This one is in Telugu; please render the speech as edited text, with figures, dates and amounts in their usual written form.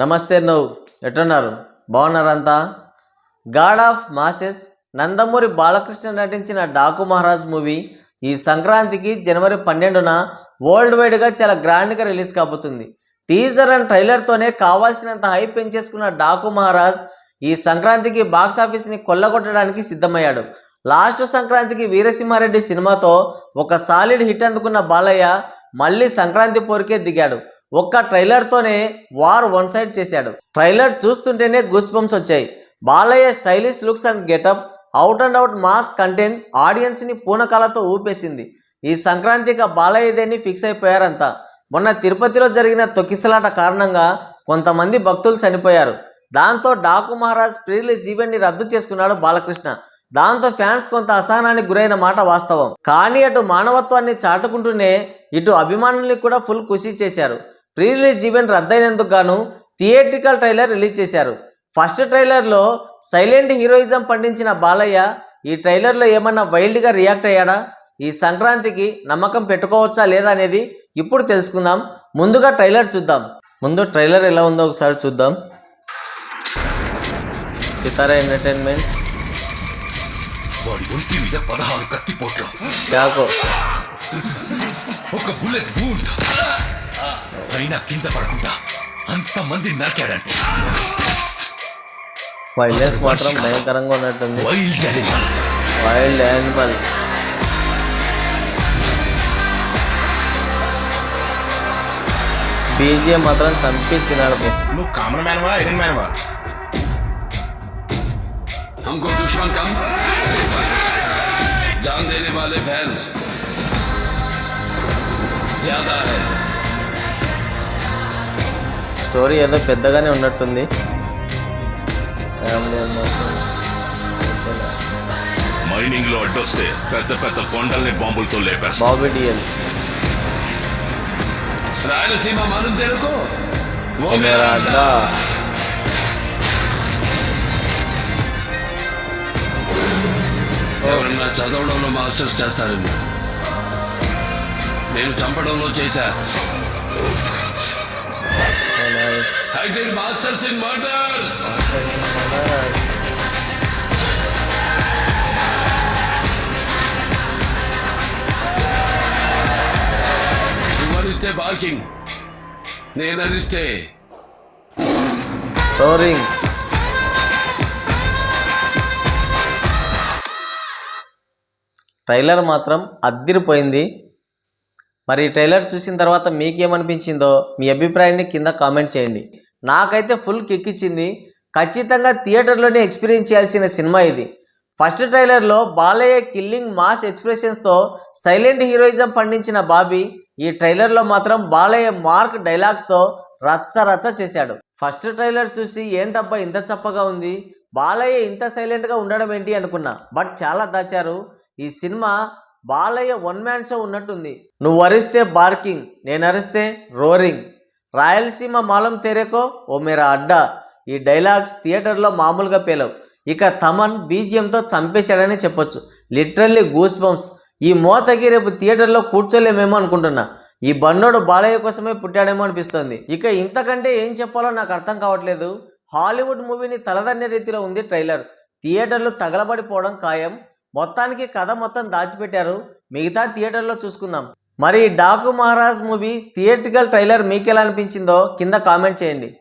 నమస్తే నువ్వు ఎట్టున్నారు బాగున్నారంతా god of masses Nandamuri Balakrishna నటించిన డాకు మహారాజ్ మూవీ ఈ సంక్రాంతికి జనవరి 12న వరల్డ్ వైడ్గా చాలా గ్రాండ్గా రిలీజ్ కాబోతుంది. టీజర్ అండ్ ట్రైలర్తోనే కావాల్సినంత హైప్ పెంచేసుకున్న డాకు మహారాజ్ ఈ సంక్రాంతికి బాక్సాఫీస్ని కొల్లగొట్టడానికి సిద్ధమయ్యాడు. లాస్ట్ సంక్రాంతికి వీరసింహారెడ్డి సినిమాతో ఒక సాలిడ్ హిట్ అందుకున్న బాలయ్య మళ్ళీ సంక్రాంతి పోరుకే దిగాడు. ఒక్క ట్రైలర్తోనే వార్ వన్ సైడ్ చేశాడు. ట్రైలర్ చూస్తుంటేనే గూస్ బంప్స్ వచ్చాయి. Balayya stylish looks and getup, out and out mass content ఆడియన్స్ని పూనకాలతో ఊపేసింది. ఈ సంక్రాంతికి బాలయ్యదేని ఫిక్స్ అయిపోయారంతా. మొన్న తిరుపతిలో జరిగిన తొక్కిసలాట కారణంగా కొంతమంది భక్తులు చనిపోయారు. దాంతో డాకు మహారాజ్ ప్రీ రిలీజ్ ఈవెంట్ని రద్దు చేసుకున్నాడు బాలకృష్ణ. దాంతో ఫ్యాన్స్ కొంత అసహనానికి గురైన మాట వాస్తవం. కానీ అటు మానవత్వాన్ని చాటుకుంటూనే ఇటు అభిమానుల్ని కూడా ఫుల్ ఖుషి చేశారు. ప్రీ రిలీజ్ ఈవెంట్ రద్దయినందుకు గాను థియేట్రికల్ ట్రైలర్ రిలీజ్ చేశారు. ఫస్ట్ ట్రైలర్లో సైలెంట్ హీరోయిజం పండించిన బాలయ్య ఈ ట్రైలర్లో ఏమన్నా వైల్డ్గా రియాక్ట్ అయ్యాడా? ఈ సంక్రాంతికి నమ్మకం పెట్టుకోవచ్చా లేదా అనేది ఇప్పుడు తెలుసుకుందాం. ముందుగా ట్రైలర్ చూద్దాం. ముందు ట్రైలర్ ఎలా ఉందో ఒకసారి చూద్దాం. సితారా ఎంటర్టైన్మెంట్స్ వాడి ఒంటి మీద 16 కత్తిపోట్లు, చాకో ఒక బుల్లెట్ వూండ్, అయినా కింద పడకుండా అంతమంది నరికాడంట. వైలెన్స్ మాత్రం భయంకరంగా ఉన్నట్టుంది. Wild animal. బీజిఎం మాత్రం చంపించినాడు. నువ్వు కామన్ మ్యాన్వా ఐరన్ మ్యాన్వా? हमको दुश्मन कम, जान देने वाले फैंस ज्यादा है. స్టోరీ ఏదో పెద్దగానే ఉన్నట్టుంది. మైనింగ్ లో అడ్డొస్తే పెద్ద పెద్ద కొండల్ని బాంబులతో లేపేస్తా. బాబీ డిఎల్. రాయలసీమ మాలూం तेरे ఓ మేరా అడ్డా. ఎవరన్నా చదవడంలో మాస్టర్స్ చేస్తారేమో, నేను చంపడంలో చేశా. I did masters in murders. నువ్వరిస్తే బార్కింగ్, నేనరిస్తే రోరింగ్. ట్రైలర్ మాత్రం అద్దిరిపోయింది. మరి ఈ ట్రైలర్ చూసిన తర్వాత మీకేమనిపించిందో మీ అభిప్రాయాన్ని కింద కామెంట్ చేయండి. నాకైతే ఫుల్ కిక్ ఇచ్చింది. ఖచ్చితంగా థియేటర్లోనే ఎక్స్పీరియన్స్ చేయాల్సిన సినిమా ఇది. ఫస్ట్ ట్రైలర్లో బాలయ్య కిల్లింగ్ మాస్ ఎక్స్ప్రెషన్స్తో సైలెంట్ హీరోయిజం పండించిన బాబీ ఈ ట్రైలర్లో మాత్రం బాలయ్య మార్క్ డైలాగ్స్తో రచ్చ రచ్చ చేశాడు. ఫస్ట్ ట్రైలర్ చూసి ఏంటబ్బా ఇంత చప్పగా ఉంది, బాలయ్య ఇంత సైలెంట్గా ఉండడం ఏంటి అనుకున్నా. బట్ చాలా దాచారు. ఈ cinema Balayya one man show ఉన్నట్టుంది. నువ్వు అరిస్తే బార్కింగ్, నేను అరిస్తే రోరింగ్. రాయలసీమ మాలం తెరేకో ఓ మేరా అడ్డా. ఈ డైలాగ్స్ థియేటర్లో మామూలుగా పేలవు. ఇక తమన్ బీజిఎంతో చంపేశాడని చెప్పొచ్చు. Literally goose bumps. ఈ మోతకి రేపు థియేటర్లో కూర్చోలేమేమో అనుకుంటున్నా. ఈ బండోడు బాలయ్య కోసమే పుట్టాడేమో అనిపిస్తుంది. ఇక ఇంతకంటే ఏం చెప్పాలో నాకు అర్థం కావట్లేదు. హాలీవుడ్ మూవీని తలదన్నే రీతిలో ఉంది ట్రైలర్. థియేటర్లు తగలబడిపోవడం ఖాయం. మొత్తానికి కథ మొత్తం దాచిపెట్టారు. మిగతా థియేటర్లో చూసుకుందాం. మరి Daaku Maharaj movie theatrical trailer మీకు ఎలా అనిపించిందో కింద కామెంట్ చేయండి.